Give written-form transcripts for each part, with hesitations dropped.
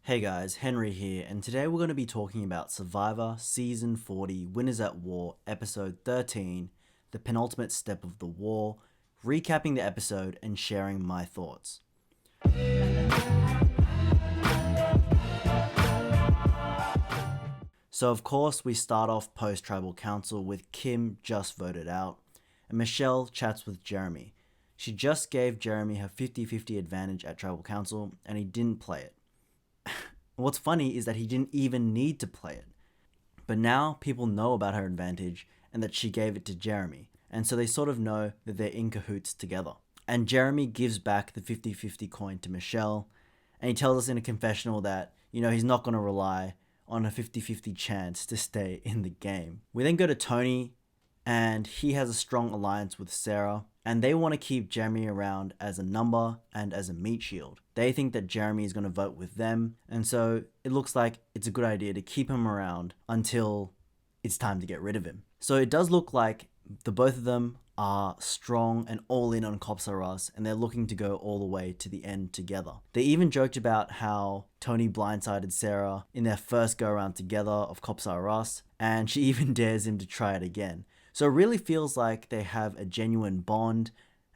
Hey guys, Henry here, and today we're going to be talking about Survivor Season 40 Winners at War, Episode 13, the penultimate step of the war, recapping the episode and sharing my thoughts. So, of course, we start off post Tribal Council with Kim just voted out, and Michelle chats with Jeremy. She just gave Jeremy her 50-50 advantage at Tribal Council, and he didn't play it. What's funny is that he didn't even need to play it. But now people know about her advantage and that she gave it to Jeremy, and so they sort of know that they're in cahoots together. And Jeremy gives back the 50-50 coin to Michelle, and he tells us in a confessional that, he's not going to rely on a 50-50 chance to stay in the game. We then go to Tony, and he has a strong alliance with Sarah, and they want to keep Jeremy around as a number and as a meat shield. They think that Jeremy is going to vote with them, and so it looks like it's a good idea to keep him around until it's time to get rid of him. So it does look like the both of them are strong and all in on Cops R Us, and they're looking to go all the way to the end together. They even joked about how Tony blindsided Sarah in their first go around together of Cops R Us, and she even dares him to try it again. So it really feels like they have a genuine bond,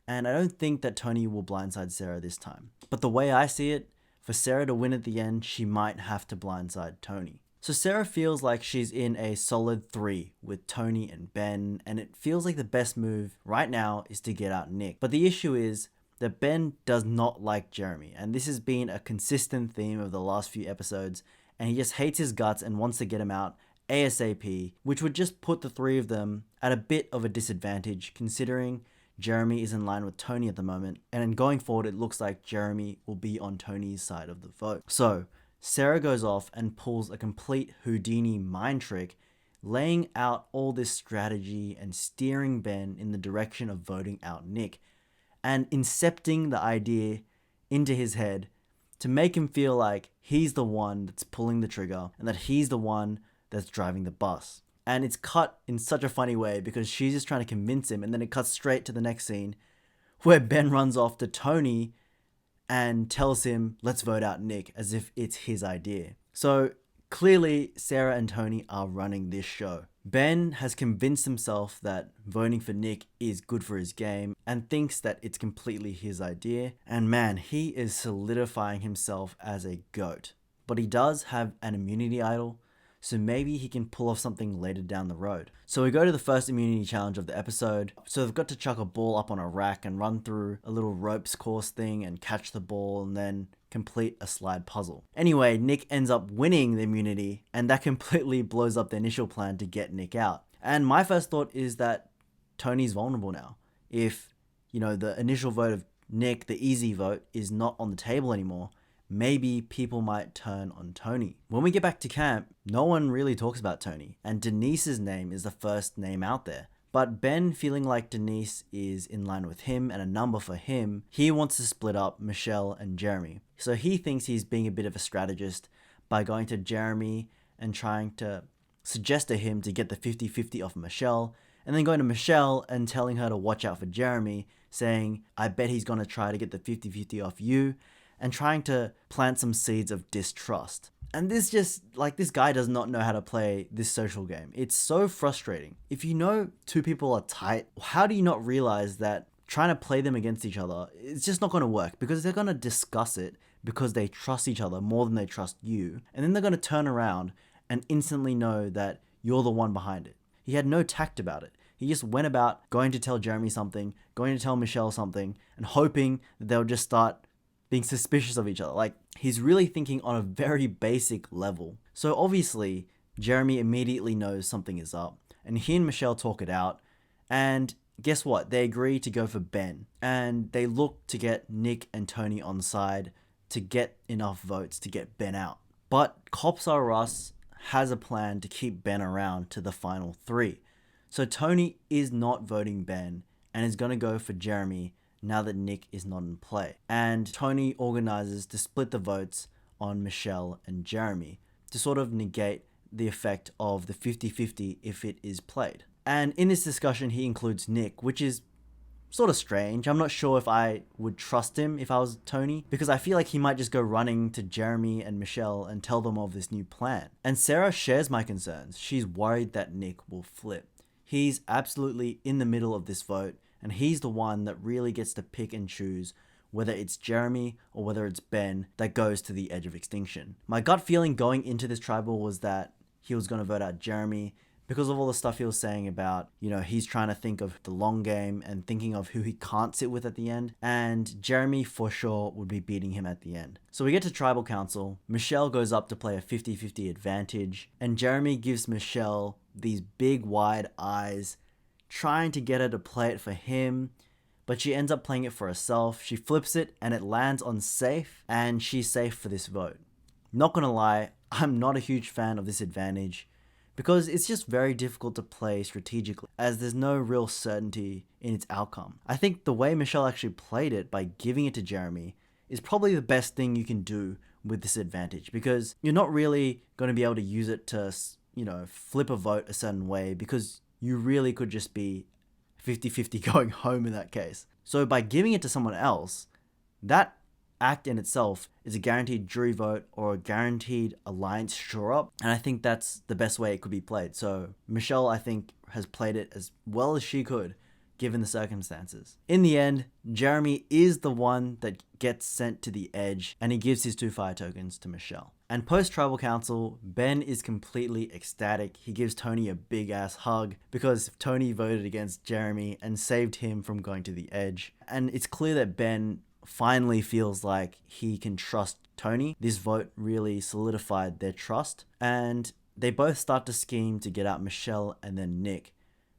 and I don't think that Tony will blindside Sarah this time. But the way I see it, for Sarah to win at the end, she might have to blindside Tony. So Sarah feels like she's in a solid 3 with Tony and Ben, and it feels like the best move right now is to get out Nick. But the issue is that Ben does not like Jeremy, and this has been a consistent theme of the last few episodes, and he just hates his guts and wants to get him out ASAP, which would just put the three of them at a bit of a disadvantage considering Jeremy is in line with Tony at the moment, and going forward it looks like Jeremy will be on Tony's side of the vote. So Sarah goes off and pulls a complete Houdini mind trick, laying out all this strategy and steering Ben in the direction of voting out Nick, and incepting the idea into his head to make him feel like he's the one that's pulling the trigger and that he's the one that's driving the bus. And it's cut in such a funny way because she's just trying to convince him, and then it cuts straight to the next scene where Ben runs off to Tony and tells him, let's vote out Nick, as if it's his idea. So clearly Sarah and Tony are running this show. Ben has convinced himself that voting for Nick is good for his game and thinks that it's completely his idea. And man, he is solidifying himself as a GOAT. But he does have an immunity idol, so maybe he can pull off something later down the road. So we go to the first immunity challenge of the episode. So they've got to chuck a ball up on a rack and run through a little ropes course thing and catch the ball and then complete a slide puzzle. Anyway, Nick ends up winning the immunity, and that completely blows up the initial plan to get Nick out. And my first thought is that Tony's vulnerable now. If, the initial vote of Nick, the easy vote, is not on the table anymore, maybe people might turn on Tony. When we get back to camp, no one really talks about Tony, and Denise's name is the first name out there. But Ben, feeling like Denise is in line with him and a number for him, he wants to split up Michelle and Jeremy. So he thinks he's being a bit of a strategist by going to Jeremy and trying to suggest to him to get the 50-50 off Michelle, and then going to Michelle and telling her to watch out for Jeremy, saying, I bet he's going to try to get the 50-50 off you, and trying to plant some seeds of distrust. And this guy does not know how to play this social game. It's so frustrating. If you know two people are tight, how do you not realize that trying to play them against each other, it's just not going to work, because they're going to discuss it because they trust each other more than they trust you. And then they're going to turn around and instantly know that you're the one behind it. He had no tact about it. He just went about going to tell Jeremy something, going to tell Michelle something, and hoping that they'll just start being suspicious of each other. Like, he's really thinking on a very basic level. So obviously, Jeremy immediately knows something is up, and he and Michelle talk it out, and guess what? They agree to go for Ben, and they look to get Nick and Tony on side to get enough votes to get Ben out. But Cops R Us has a plan to keep Ben around to the final 3. So Tony is not voting Ben and is going to go for Jeremy now that Nick is not in play. And Tony organizes to split the votes on Michelle and Jeremy to sort of negate the effect of the 50-50 if it is played. And in this discussion, he includes Nick, which is sort of strange. I'm not sure if I would trust him if I was Tony, because I feel like he might just go running to Jeremy and Michelle and tell them of this new plan. And Sarah shares my concerns. She's worried that Nick will flip. He's absolutely in the middle of this vote, and he's the one that really gets to pick and choose whether it's Jeremy or whether it's Ben that goes to the edge of extinction. My gut feeling going into this tribal was that he was going to vote out Jeremy because of all the stuff he was saying about, he's trying to think of the long game and thinking of who he can't sit with at the end. And Jeremy for sure would be beating him at the end. So we get to tribal council. Michelle goes up to play a 50-50 advantage, and Jeremy gives Michelle these big wide eyes, trying to get her to play it for him, but she ends up playing it for herself. She flips it and it lands on safe, and she's safe for this vote. Not gonna lie, I'm not a huge fan of this advantage because it's just very difficult to play strategically as there's no real certainty in its outcome. I think the way Michelle actually played it by giving it to Jeremy is probably the best thing you can do with this advantage, because you're not really going to be able to use it to, flip a vote a certain way, because you really could just be 50-50 going home in that case. So by giving it to someone else, that act in itself is a guaranteed jury vote or a guaranteed alliance shore up, and I think that's the best way it could be played. So Michelle, I think, has played it as well as she could given the circumstances. In the end, Jeremy is the one that gets sent to the edge, and he gives his 2 fire tokens to Michelle. And post tribal council, Ben is completely ecstatic. He gives Tony a big ass hug because Tony voted against Jeremy and saved him from going to the edge. And it's clear that Ben finally feels like he can trust Tony. This vote really solidified their trust, and they both start to scheme to get out Michelle and then Nick,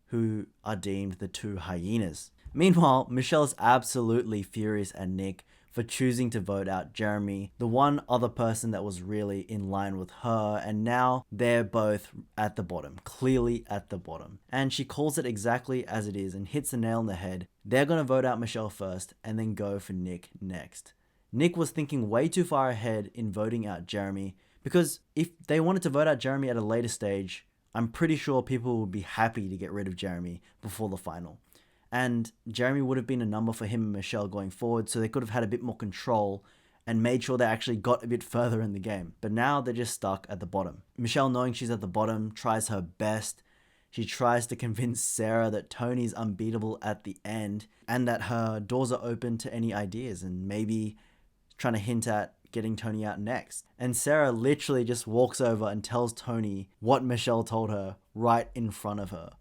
who are deemed the 2 hyenas. Meanwhile, Michelle is absolutely furious at Nick for choosing to vote out Jeremy, the one other person that was really in line with her, and now they're both at the bottom, clearly at the bottom. And she calls it exactly as it is and hits the nail on the head. They're going to vote out Michelle first and then go for Nick next. Nick was thinking way too far ahead in voting out Jeremy, because if they wanted to vote out Jeremy at a later stage, I'm pretty sure people would be happy to get rid of Jeremy before the final. And Jeremy would have been a number for him and Michelle going forward, so they could have had a bit more control and made sure they actually got a bit further in the game. But now they're just stuck at the bottom. Michelle, knowing she's at the bottom, tries her best. She tries to convince Sarah that Tony's unbeatable at the end and that her doors are open to any ideas, and maybe trying to hint at getting Tony out next. And Sarah literally just walks over and tells Tony what Michelle told her right in front of her.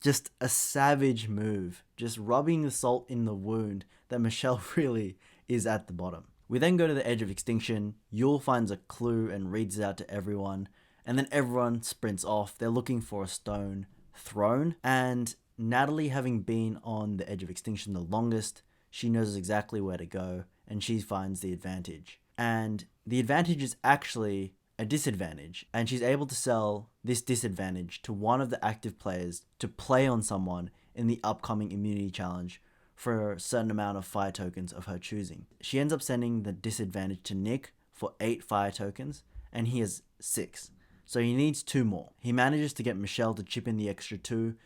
Just a savage move, just rubbing the salt in the wound that Michelle really is at the bottom. We then go to the edge of extinction. Yul finds a clue and reads it out to everyone, and then everyone sprints off. They're looking for a stone throne, and Natalie, having been on the edge of extinction the longest, she knows exactly where to go, and she finds the advantage. And the advantage is actually a disadvantage, and she's able to sell this disadvantage to one of the active players to play on someone in the upcoming immunity challenge for a certain amount of fire tokens of her choosing. She ends up sending the disadvantage to Nick for 8 fire tokens, and he has 6. So he needs 2 more. He manages to get Michelle to chip in the extra 2,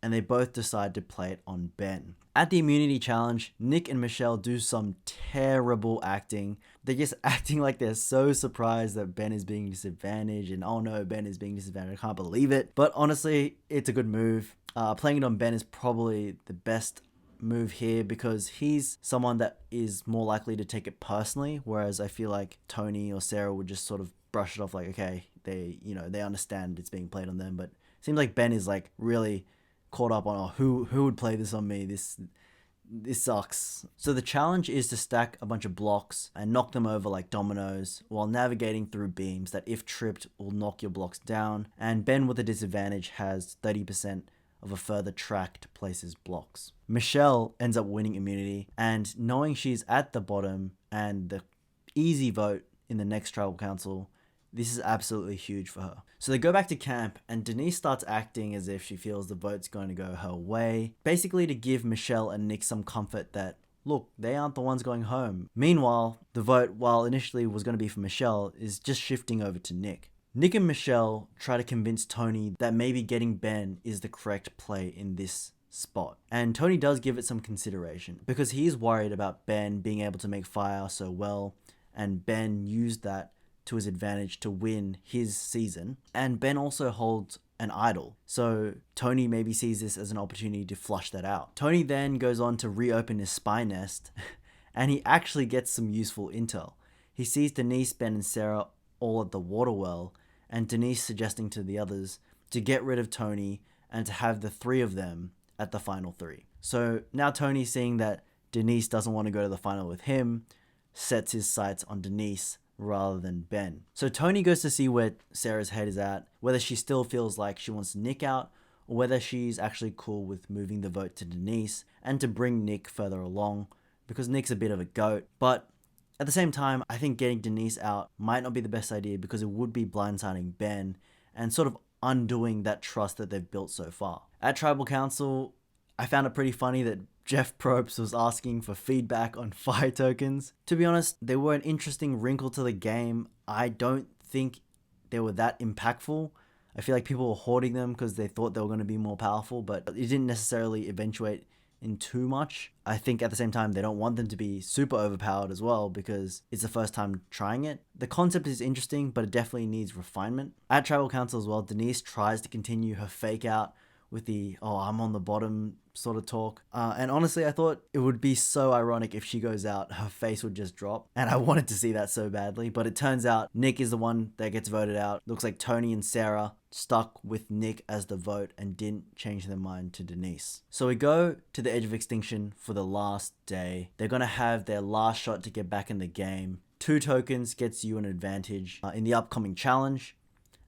and they both decide to play it on Ben. At the immunity challenge, Nick and Michelle do some terrible acting. They're just acting like they're so surprised that Ben is being disadvantaged, and oh no, Ben is being disadvantaged, I can't believe it. But honestly, it's a good move. Playing it on Ben is probably the best move here because he's someone that is more likely to take it personally, whereas I feel like Tony or Sarah would just sort of brush it off like, okay, they understand it's being played on them. But it seems like Ben is like really caught up on, oh, who would play this on me? This sucks. So the challenge is to stack a bunch of blocks and knock them over like dominoes while navigating through beams that, if tripped, will knock your blocks down. And Ben with a disadvantage has 30% of a further track to place his blocks. Michelle ends up winning immunity, and knowing she's at the bottom and the easy vote in the next tribal council, this is absolutely huge for her. So they go back to camp, and Denise starts acting as if she feels the vote's going to go her way, basically to give Michelle and Nick some comfort that, look, they aren't the ones going home. Meanwhile, the vote, while initially was going to be for Michelle, is just shifting over to Nick. Nick and Michelle try to convince Tony that maybe getting Ben is the correct play in this spot. And Tony does give it some consideration because he is worried about Ben being able to make fire so well, and Ben used that to his advantage to win his season. And Ben also holds an idol, so Tony maybe sees this as an opportunity to flush that out. Tony then goes on to reopen his spy nest and he actually gets some useful intel. He sees Denise, Ben and Sarah all at the water well, and Denise suggesting to the others to get rid of Tony and to have the three of them at the final three. So now Tony, seeing that Denise doesn't want to go to the final with him, sets his sights on Denise rather than Ben. So Tony goes to see where Sarah's head is at, whether she still feels like she wants Nick out, or whether she's actually cool with moving the vote to Denise and to bring Nick further along, because Nick's a bit of a goat. But at the same time, I think getting Denise out might not be the best idea because it would be blindsiding Ben and sort of undoing that trust that they've built so far. At Tribal Council, I found it pretty funny that Jeff Probst was asking for feedback on fire tokens. To be honest, they were an interesting wrinkle to the game. I don't think they were that impactful. I feel like people were hoarding them because they thought they were going to be more powerful, but it didn't necessarily eventuate in too much. I think at the same time, they don't want them to be super overpowered as well because it's the first time trying it. The concept is interesting, but it definitely needs refinement. At Tribal Council as well, Denise tries to continue her fake out with the, oh, I'm on the bottom sort of talk. And honestly, I thought it would be so ironic if she goes out, her face would just drop. And I wanted to see that so badly, but it turns out Nick is the one that gets voted out. Looks like Tony and Sarah stuck with Nick as the vote and didn't change their mind to Denise. So we go to the edge of extinction for the last day. They're going to have their last shot to get back in the game. 2 tokens gets you an advantage in the upcoming challenge.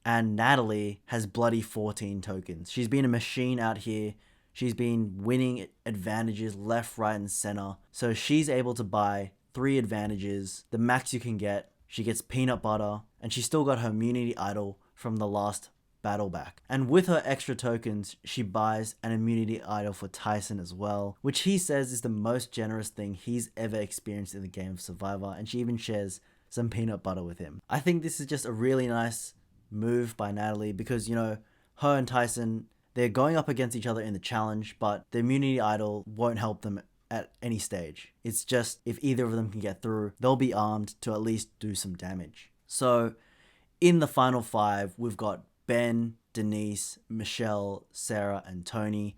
And Natalie has bloody 14 tokens. She's been a machine out here. She's been winning advantages left, right, and center. So she's able to buy 3 advantages, the max you can get. She gets peanut butter, and she's still got her immunity idol from the last battle back. And with her extra tokens, she buys an immunity idol for Tyson as well, which he says is the most generous thing he's ever experienced in the game of Survivor. And she even shares some peanut butter with him. I think this is just a really nice move by Natalie because, you know, her and Tyson, they're going up against each other in the challenge, but the immunity idol won't help them at any stage. It's just if either of them can get through, they'll be armed to at least do some damage. So in the final 5, we've got Ben, Denise, Michelle, Sarah, and Tony,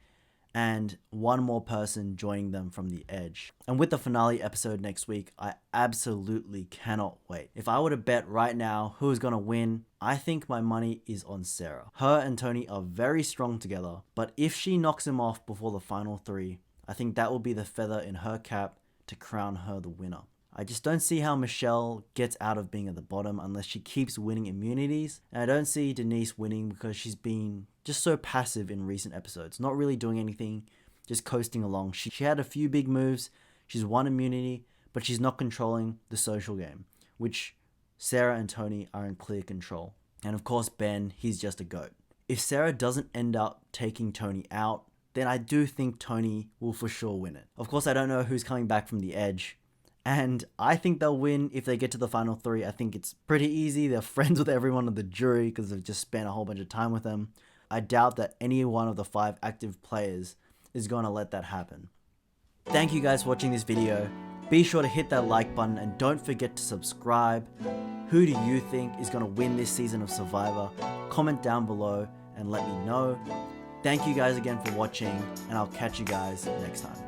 and one more person joining them from the edge. And with the finale episode next week, I absolutely cannot wait. If I were to bet right now who's gonna win, I think my money is on Sarah. Her and Tony are very strong together, but if she knocks him off before the final 3, I think that will be the feather in her cap to crown her the winner. I just don't see how Michelle gets out of being at the bottom unless she keeps winning immunities. And I don't see Denise winning because she's been just so passive in recent episodes. Not really doing anything, just coasting along. She had a few big moves. She's won immunity, but she's not controlling the social game, which Sarah and Tony are in clear control. And of course, Ben, he's just a goat. If Sarah doesn't end up taking Tony out, then I do think Tony will for sure win it. Of course, I don't know who's coming back from the edge. And I think they'll win if they get to the final 3. I think it's pretty easy. They're friends with everyone on the jury because they've just spent a whole bunch of time with them. I doubt that any one of the 5 active players is going to let that happen. Thank you guys for watching this video. Be sure to hit that like button and don't forget to subscribe. Who do you think is going to win this season of Survivor? Comment down below and let me know. Thank you guys again for watching, and I'll catch you guys next time.